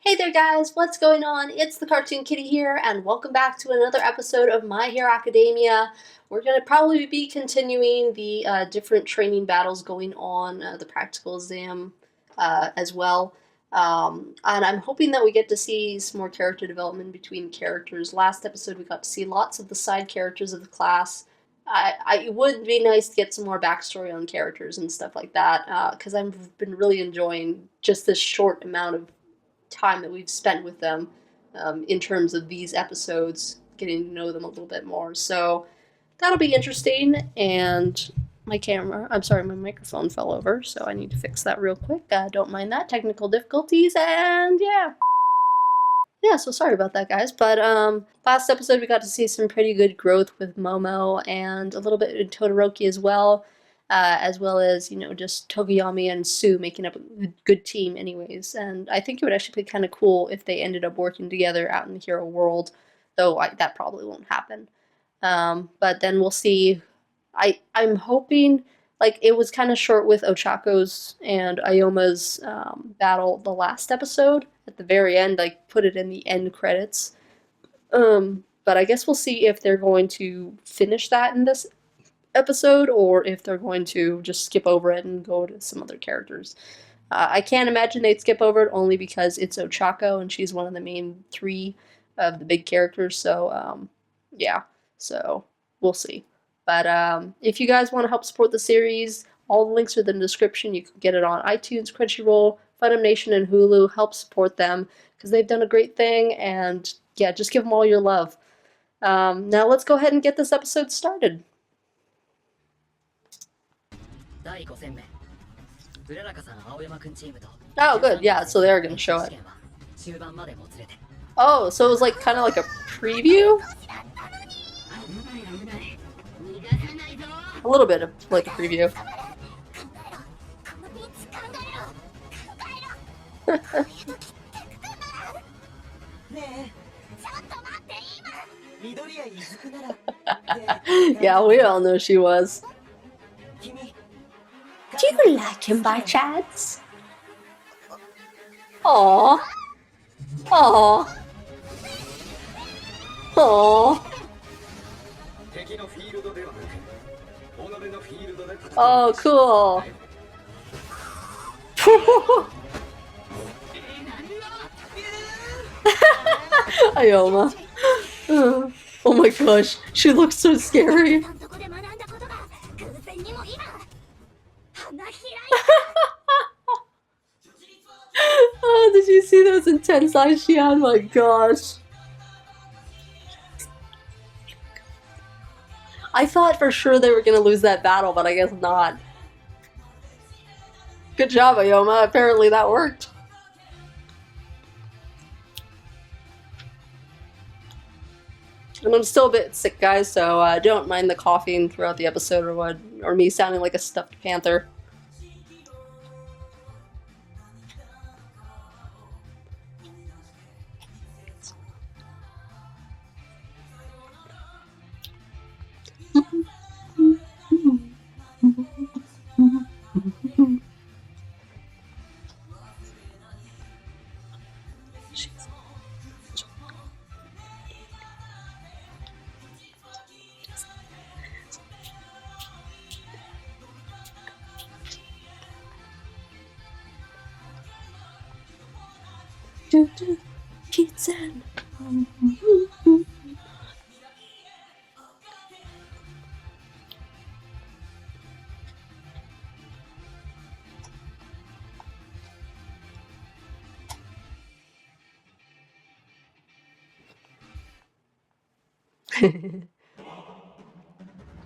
Hey there guys, what's going on? It's the Cartoon Kitty here, and welcome back to another episode of My Hero Academia. We're going to probably be continuing the different training battles going on, the practical exam as well. And I'm hoping that we get to see some more character development between characters. Last episode we got to see lots of the side characters of the class. It would be nice to get some more backstory on characters and stuff like that, because I've been really enjoying just this short amount of time that we've spent with them in terms of these episodes, getting to know them a little bit more. So that'll be interesting. And my microphone fell over, so I need to fix that real quick. Don't mind that, technical difficulties, and yeah, so sorry about that, guys. But last episode we got to see some pretty good growth with Momo and a little bit in Todoroki as well as, just Tokoyami and Sue making up a good team anyways. And I think it would actually be kind of cool if they ended up working together out in the hero world, though that probably won't happen. But then we'll see. I'm hoping, like, it was kind of short with Ochako's and Ioma's battle the last episode. At the very end, like, put it in the end credits. But I guess we'll see if they're going to finish that in this episode or if they're going to just skip over it and go to some other characters. I can't imagine they'd skip over it only because it's Ochako and she's one of the main three of the big characters. So, yeah. So, we'll see. But if you guys want to help support the series, all the links are in the description. You can get it on iTunes, Crunchyroll, Funimation, and Hulu. Help support them because they've done a great thing. And yeah, just give them all your love. Now let's go ahead and get this episode started. Oh, good. Yeah, so they're going to show it. Oh, so it was like kind of like a preview? A little bit of like a preview. Yeah, we all know she was. Do you like him by chance? Aww. Aww. Aww. Oh, cool. Ioma. Oh my gosh, she looks so scary. Oh, did you see those intense eyes she had? Oh my gosh. I thought for sure they were gonna lose that battle, but I guess not. Good job, Ioma. Apparently that worked. And I'm still a bit sick, guys, so don't mind the coughing throughout the episode or me sounding like a stuffed panther. Kitsen.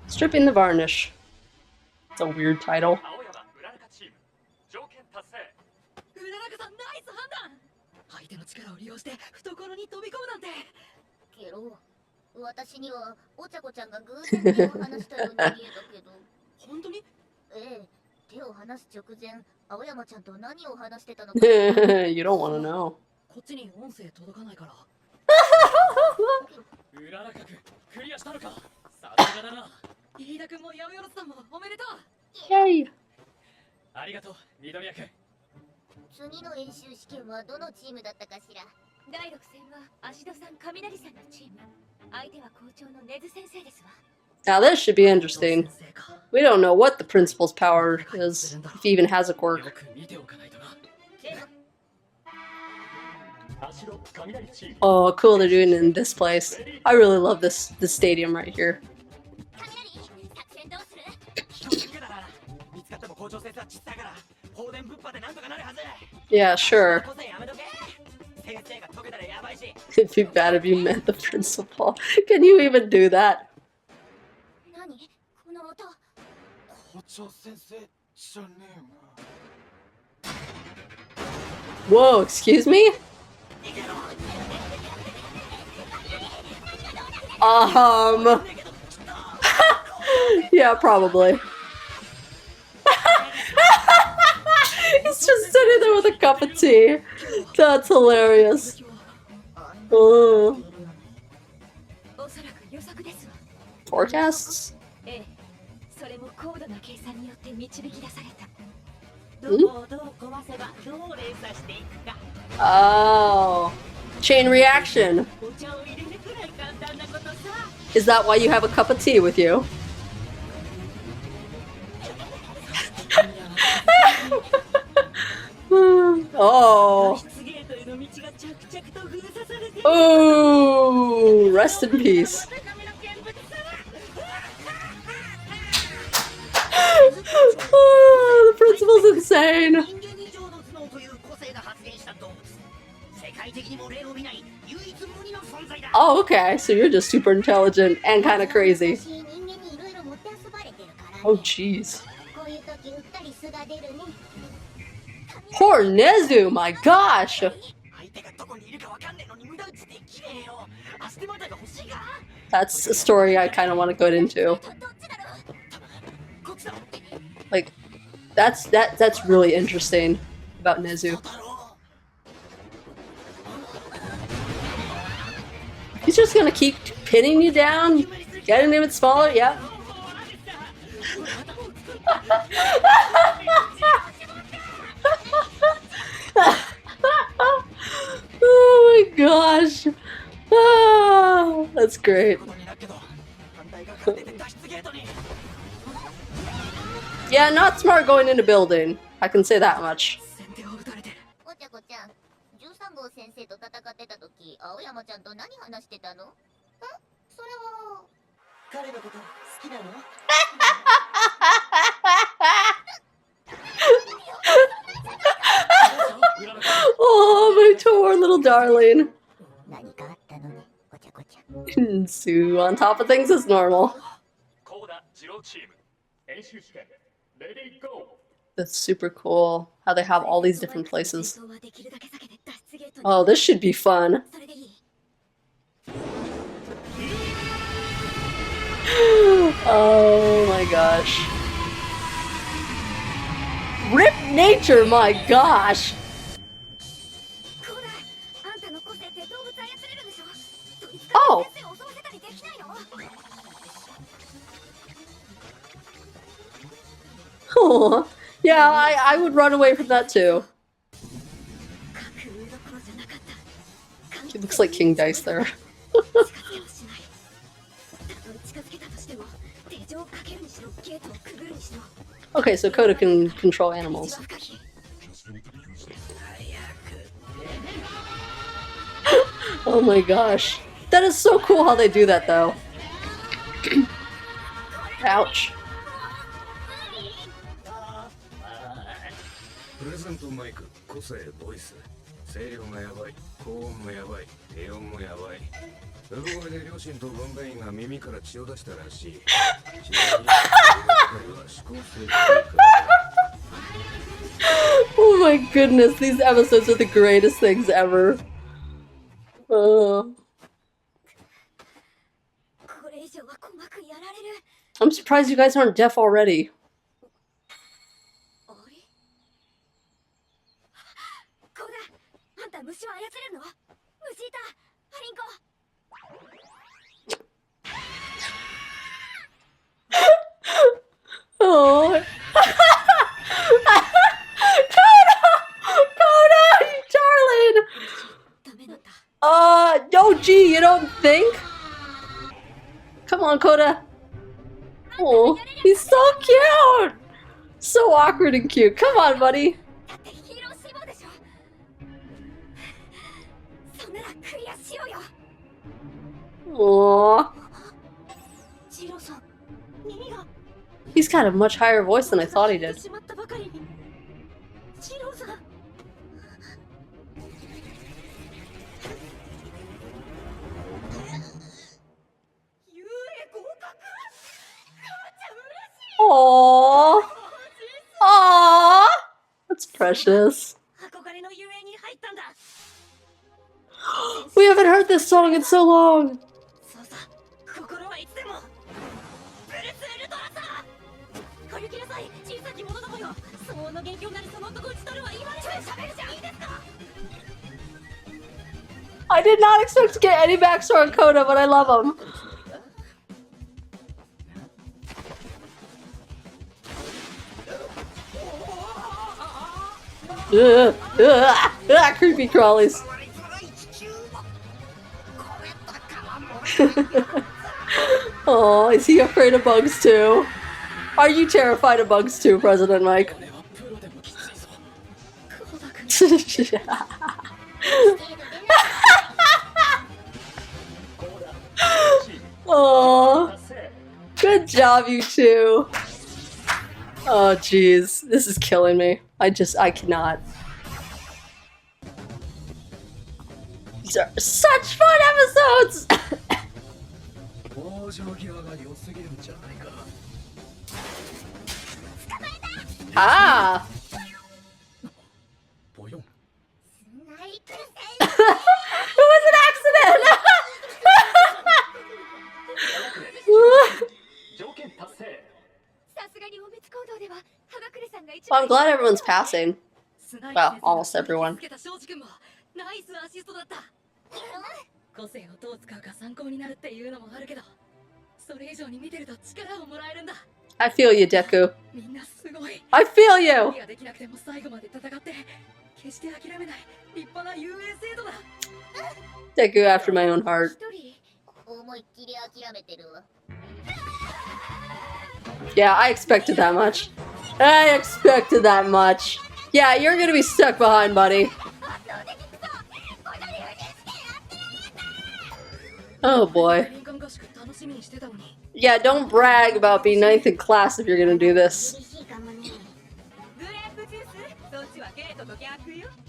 Stripping the varnish. It's a weird title. You don't want to know. Yay! Now this should be interesting. We don't know what the principal's power is, if he even has a quirk. Oh, cool, they're doing it in this place. I really love this stadium right here. Yeah, sure. It'd be bad if you met the principal. Can you even do that? Whoa, excuse me? Yeah, probably. He's just sitting there with a cup of tea. That's hilarious. Oh. Forecasts? Oh. Chain reaction. Is that why you have a cup of tea with you? Oh. Oh, rest in peace. Oh, the principal's insane. Oh, okay, so you're just super intelligent and kind of crazy. Oh, jeez. Poor Nezu, my gosh! That's a story I kind of want to go into. Like, that's really interesting about Nezu. He's just gonna keep pinning you down, getting even smaller, yeah. Oh my gosh. Oh, that's great. Yeah, not smart going into building. I can say that much. Oh, my poor little darling. Sue on top of things is normal. That's super cool how they have all these different places. Oh, this should be fun. Oh my gosh. Rip nature, my gosh! Oh! Oh, yeah, I would run away from that too. He looks like King Dice there. Okay, so Koda can control animals. Oh my gosh. That is so cool how they do that though. Ouch. Oh my goodness, these episodes are the greatest things ever. I'm surprised you guys aren't deaf already. Oh. No, gee, you don't think? Come on, Koda. Oh, he's so cute! So awkward and cute. Come on, buddy. Aww. He's got a much higher voice than I thought he did. Aww. Aww. That's precious. We haven't heard this song in so long. I did not expect to get any backstory on Koda, but I love him. Creepy crawlies. Oh, is he afraid of bugs too? Are you terrified of bugs too, President Mike? Oh, good job, you two. Oh, jeez. This is killing me. I cannot. These are such fun episodes! Ah! It was an accident! Well, I'm glad everyone's passing. Well, almost everyone. I feel you, Deku. I feel you! Deku after my own heart. Yeah, I expected that much. I expected that much. Yeah, you're gonna be stuck behind, buddy. Oh boy. Yeah, don't brag about being 9th in class if you're gonna do this.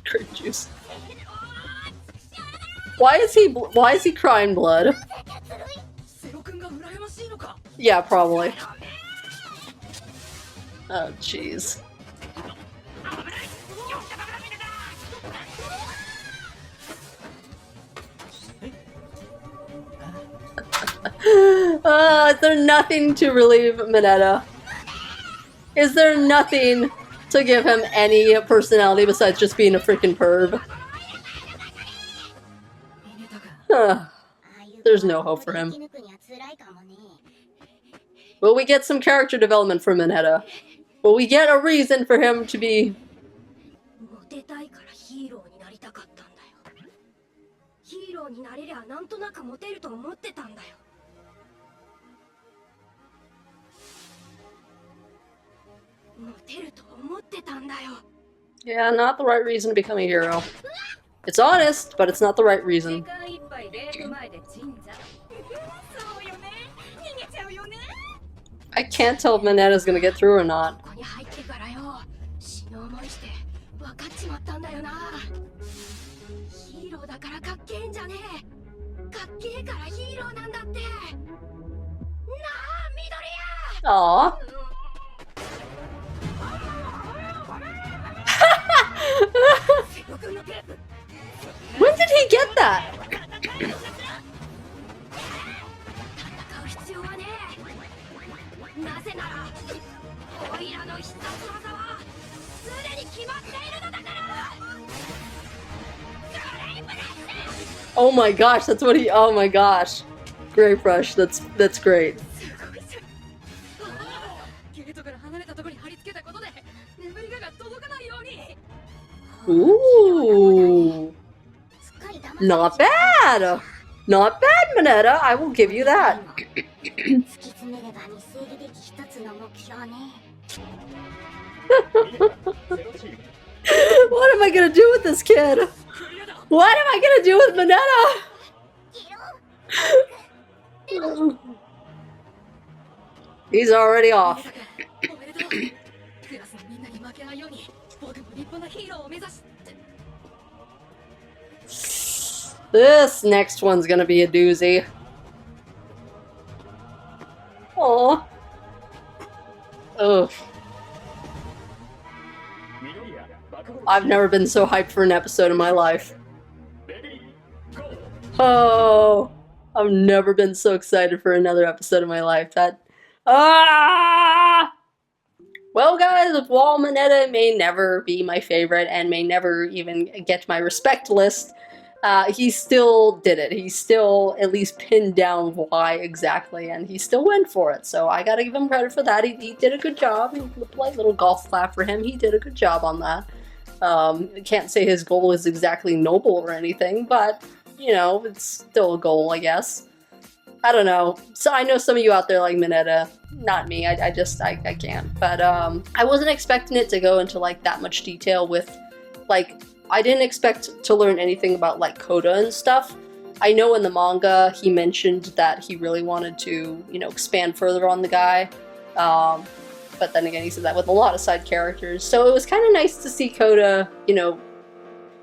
Grape juice. Why is he crying blood? Yeah, probably. Oh, jeez. Is there nothing to relieve Mineta? Is there nothing to give him any personality besides just being a freaking perv? There's no hope for him. Will we get some character development from Mineta? Will we get a reason for him to be... Yeah, not the right reason to become a hero. It's honest, but it's not the right reason. I can't tell if Mineta's gonna get through or not. Aww. When did he get that? Oh my gosh, that's what he... Oh my gosh. Grape Rush, that's great. Ooh. Not bad! Not bad, Mineta, I will give you that. What am I gonna do with this kid? What am I gonna do with Mineta? He's already off. This next one's gonna be a doozy. Aww. Ugh. I've never been so hyped for an episode in my life. Oh, I've never been so excited for another episode of my life. Well, guys, while Mineta may never be my favorite and may never even get to my respect list, he still did it. He still at least pinned down why exactly, and he still went for it. So I gotta give him credit for that. He did a good job. A polite little golf clap for him. He did a good job on that. Can't say his goal is exactly noble or anything, but, you know, it's still a goal, I guess. I don't know. So I know some of you out there like Mineta. Not me. I can't. But I wasn't expecting it to go into like that much detail with, like, I didn't expect to learn anything about like Coda and stuff. I know in the manga he mentioned that he really wanted to, you know, expand further on the guy. But then again, he said that with a lot of side characters. So it was kind of nice to see Coda, you know,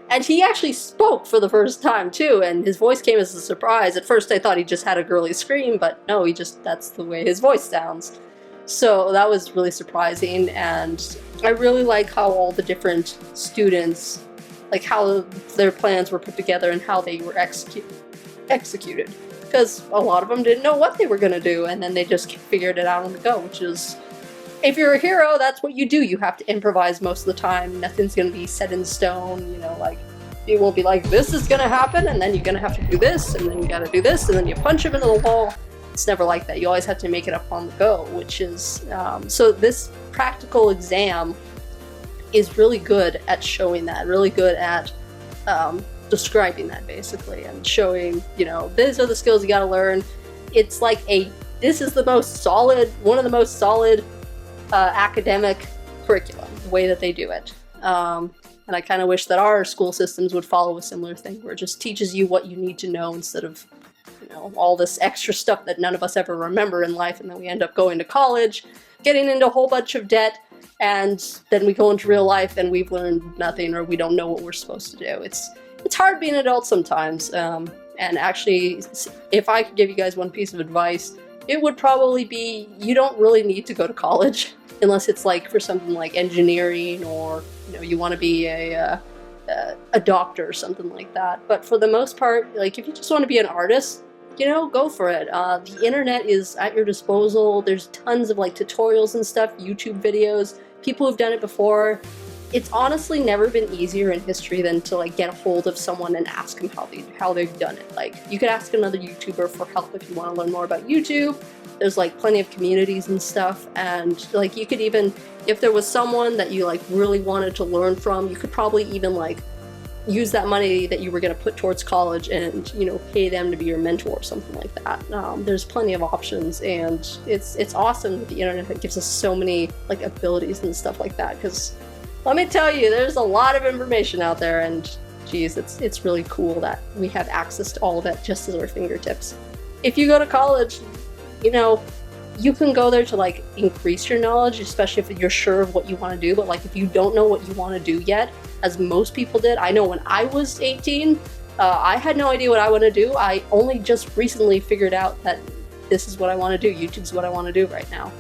and he actually spoke for the first time too, and his voice came as a surprise. At first I thought he just had a girly scream, but no, that's the way his voice sounds. So that was really surprising, and I really like how all the different students, like how their plans were put together and how they were executed. Because a lot of them didn't know what they were going to do, and then they just figured it out on the go, which is, if you're a hero, that's what you do. You have to improvise most of the time. Nothing's going to be set in stone, you know, like, it won't be like, this is going to happen, and then you're going to have to do this, and then you got to do this, and then you punch him into the wall. It's never like that. You always have to make it up on the go, which is, so this practical exam is really good at showing that, really good at describing that, basically, and showing, you know, these are the skills you got to learn. It's like this is the most solid, one of the most solid academic curriculum, the way that they do it. And I kind of wish that our school systems would follow a similar thing, where it just teaches you what you need to know instead of, you know, all this extra stuff that none of us ever remember in life, and then we end up going to college, getting into a whole bunch of debt, and then we go into real life and we've learned nothing, or we don't know what we're supposed to do. It's hard being an adult sometimes, and actually, if I could give you guys one piece of advice, it would probably be, you don't really need to go to college, unless it's like for something like engineering, or, you know, you want to be a doctor or something like that. But for the most part, like, if you just want to be an artist, you know, go for it. The internet is at your disposal. There's tons of like tutorials and stuff, YouTube videos, people who've done it before. It's honestly never been easier in history than to like get a hold of someone and ask them how they've done it. Like, you could ask another YouTuber for help if you want to learn more about YouTube. There's like plenty of communities and stuff, and like you could even, if there was someone that you like really wanted to learn from, you could probably even like use that money that you were going to put towards college and, you know, pay them to be your mentor or something like that. There's plenty of options, and it's awesome that the internet gives us so many like abilities and stuff like that, because let me tell you, there's a lot of information out there, and geez, it's really cool that we have access to all of that just at our fingertips. If you go to college, you know, you can go there to like increase your knowledge, especially if you're sure of what you want to do. But like, if you don't know what you want to do yet, as most people did, I know when I was 18, I had no idea what I want to do. I only just recently figured out that this is what I want to do. YouTube's what I want to do right now.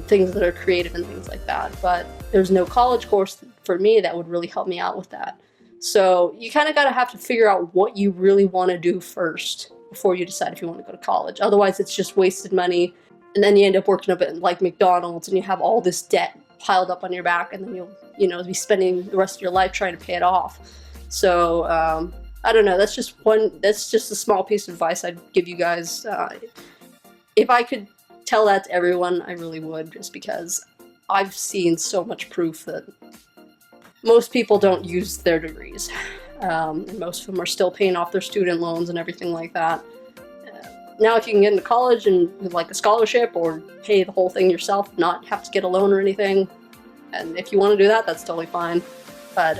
Things that are creative and things like that. But there's no college course for me that would really help me out with that. So you kind of got to have to figure out what you really want to do first before you decide if you want to go to college. Otherwise, it's just wasted money, and then you end up working up at like McDonald's, and you have all this debt piled up on your back, and then you'll, you know, be spending the rest of your life trying to pay it off. So I don't know. That's just a small piece of advice I'd give you guys. If I could tell that to everyone, I really would, just because I've seen so much proof that most people don't use their degrees. and most of them are still paying off their student loans and everything like that. Now if you can get into college and with like a scholarship or pay the whole thing yourself, not have to get a loan or anything, and if you want to do that, that's totally fine. But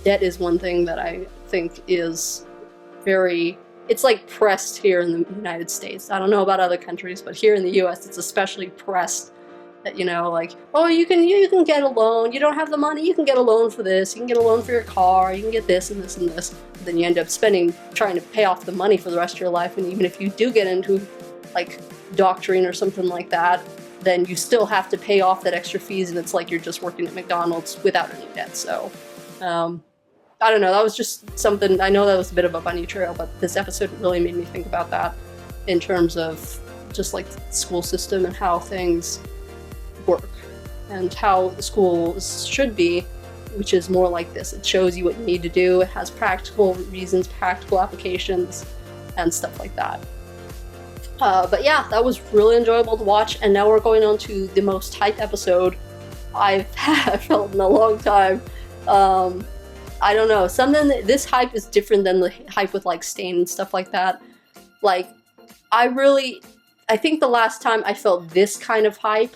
debt is one thing that I think is very, it's like pressed here in the United States. I don't know about other countries, but here in the US it's especially pressed that, you know, like, oh, you can get a loan, you don't have the money, you can get a loan for this, you can get a loan for your car, you can get this and this and this. But then you end up trying to pay off the money for the rest of your life, and even if you do get into like doctoring or something like that, then you still have to pay off that extra fees, and it's like you're just working at McDonald's without any debt. So I don't know, that was just something, I know that was a bit of a bunny trail, but this episode really made me think about that in terms of just like the school system and how things work and how the schools should be, which is more like this. It shows you what you need to do, it has practical reasons, practical applications, and stuff like that. But yeah, that was really enjoyable to watch, and now we're going on to the most hype episode I've felt in a long time. I don't know, this hype is different than the hype with like Stain and stuff like that. Like, I think the last time I felt this kind of hype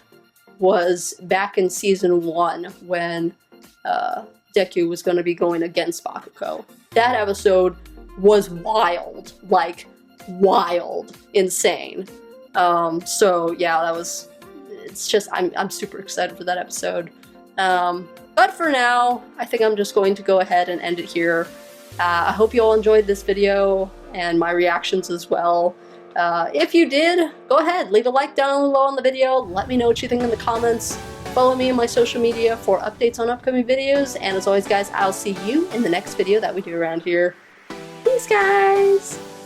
was back in season 1 when Deku was going to be going against Bakugo. That episode was wild, like wild, insane. So yeah, it's just, I'm super excited for that episode. But for now, I think I'm just going to go ahead and end it here. I hope you all enjoyed this video and my reactions as well. If you did, go ahead, leave a like down below on the video, let me know what you think in the comments. Follow me on my social media for updates on upcoming videos, and as always guys, I'll see you in the next video that we do around here. Peace guys!